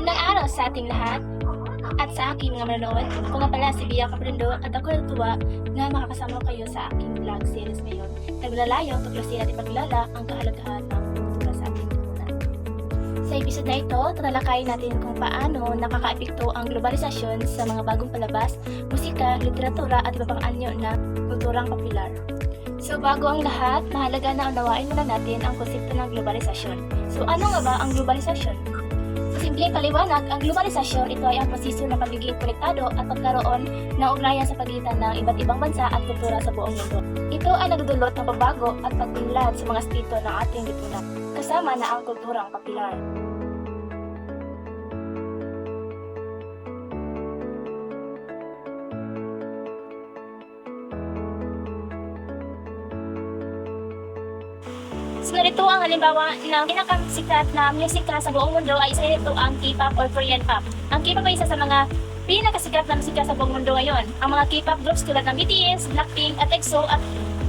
Magandang araw sa ating lahat at sa aking mga manonood. Ako nga pala si Bia Caprindo at ako natuwa na makakasama kayo sa aking vlog series ngayon. Naglalayong tuklasin at ipaglalala ang kahalagahan ng kultura sa ating lipunan. Sa episode na ito, tatalakayin natin kung paano nakakaepekto ang globalisasyon sa mga bagong palabas, musika, literatura at iba pang anyo na kulturang popular. So bago ang lahat, mahalaga na unawain muna natin ang konsepto ng globalisasyon. So ano nga ba ang globalisasyon? Sa simpleng paliwanag, ang globalisasyon ito ay ang proseso ng pagiging konektado at pagkaroon ng ugnayan sa pagitan ng iba't ibang bansa at kultura sa buong mundo. Ito ay nagdudulot ng pagbago at pagpinlad sa mga aspeto ng ating lipunan, kasama na ang kulturang popular. So narito ang halimbawa ng pinakasikat na musika sa buong mundo ay isa nito ang K-pop or Korean pop. Ang K-pop ay isa sa mga pinakasikat na musika sa buong mundo ngayon. Ang mga K-pop groups tulad ng BTS, Blackpink at EXO at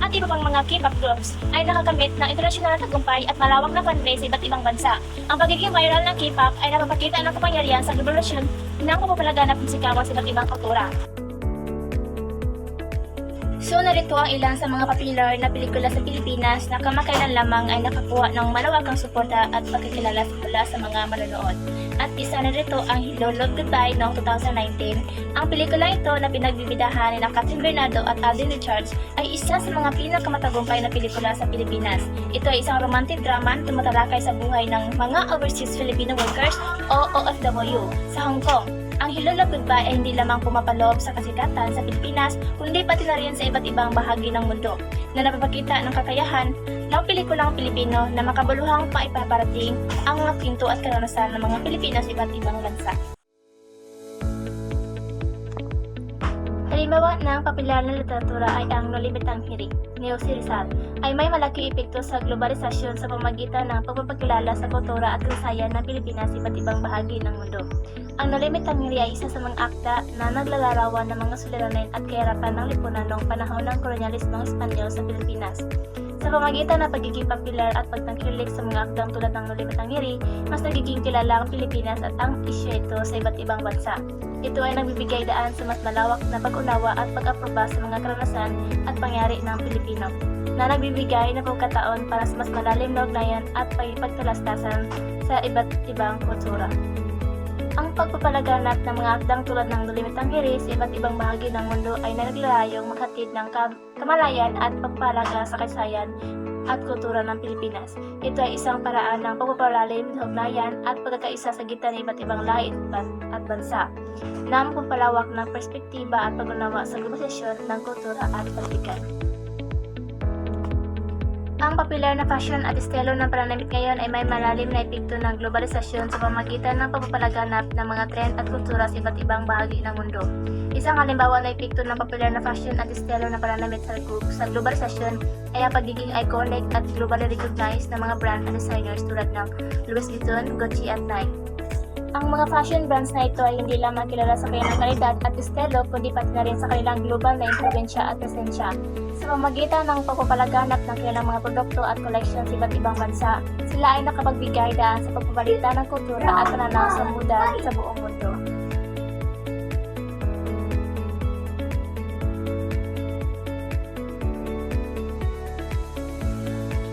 iba pang mga K-pop groups ay nakakamit ng internasyonal na tagumpay at malawak na fanbase sa iba't ibang bansa. Ang pagiging viral ng K-pop ay napapakita ng kapangyarihan sa globalisasyon ng kapapalaganap ng musikawan sa iba't ibang kultura. So narito ang ilan sa mga popular na pelikula sa Pilipinas na kamakailan lamang ay nakakuha ng malawakang suporta at pagkakilala mula sa mga manonood. At isa na rito ang Hello Love Goodbye noong 2019. Ang pelikula ito na pinagbibidahan ni Catherine Bernardo at Alden Richards ay isa sa mga pinakamatagumpay na pelikula sa Pilipinas. Ito ay isang romantic drama na tumatalakay sa buhay ng mga overseas Filipino workers o OFW sa Hong Kong. Ang Hello Love Goodbye ay hindi lamang pumapaloob sa kasikatan sa Pilipinas, kundi pati na rin sa iba't ibang bahagi ng mundo na napapakita ng kakayahan ng pelikulang Pilipino na makabuluhang maipaparating ang mga kwento at karanasan ng mga Pilipino sa iba't ibang bansa. Halimbawa ng popular na literatura ay ang No Limit ang Hirig ni Jose Rizal ay may malaking epekto sa globalisasyon sa pamamagitan ng pagpapakilala sa kultura at kasaysayan ng Pilipinas sa iba't ibang bahagi ng mundo. Ang No Limit ang Hirig ay isa sa mga akda na naglalarawan ng mga suliranin at kahirapan ng lipunan noong panahon ng kolonyalismong Espanyol sa Pilipinas. Sa pamamagitan ng pagiging popular at pagtangkilik sa mga akdang tulad ng No Limit ang Hirig, mas nagiging kilala ang Pilipinas at ang isyu ito sa iba't ibang bansa. Ito ay nagbibigay daan sa mas malawak na pag-unawa at pag-aproba sa mga karanasan at pangyari ng Pilipino, na nagbibigay ng pagkataon para sa mas malalim na ugnayan at pagtalastasan sa iba't ibang kultura. Ang pagpapalaganap ng mga akdang tulad ng No Limit ang Hirig sa iba't ibang bahagi ng mundo ay naglalayong maghatid ng kamalayan at pagpalaga sa kasaysayan at kultura ng Pilipinas. Ito ay isang paraan ng pagpapalalim ng ugnayan at pagkakaisa sa gitan ng iba't ibang lahi at bansa na magpapalawak ng perspektiba at pag-unawa sa globalisasyon ng kultura at politika. Ang popular na fashion at estilo ng pananamit ngayon ay may malalim na epekto ng globalisasyon sa pamamagitan ng pagpapalaganap ng mga trend at kultura sa iba't ibang bahagi ng mundo. Isang halimbawa na epekto ng popular na fashion at estilo ng pananamit sa globalisasyon ay ang pagiging iconic at globally recognized ng mga brand at designers tulad ng Louis Vuitton, Gucci at Nike. Ang mga fashion brands na ito ay hindi lamang kilala sa kanilang kalidad at estilo, kundi pati na rin sa kanilang global na impluwensya at presensya. Sa pamamagitan ng pagpapalaganap ng kanilang mga produkto at collection sa iba't ibang bansa, sila ay nakapagbigay daan sa pagpapalitan ng kultura at pananaw sa muda sa buong mundo.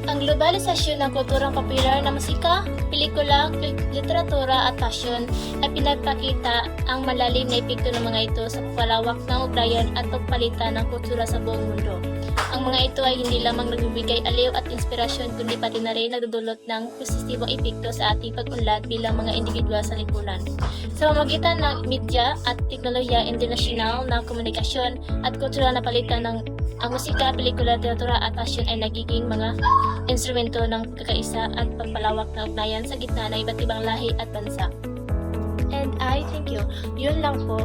Ang globalisasyon ng kulturang popular na musika, pelikula, literatura at fashion ay pinagpakita ang malalim na epekto ng mga ito sa pagpalawak ng ugnayan at pagpalitan ng kultura sa buong mundo. Ang mga ito ay hindi lamang nagbibigay aliw at inspirasyon, kundi pati na rin nagdudulot ng positibong epekto sa ating pag-unlad bilang mga individual sa lipunan. Sa pamamagitan ng media at teknolohiya internasyonal ng komunikasyon at kultura na palitan ng ang musika, pelikula, literatura at fashion ay nagiging mga instrumento ng kakaisa at pagpalawak na ugnayan sa gitna ng iba't ibang lahi at bansa. And I thank you. Yun lang po.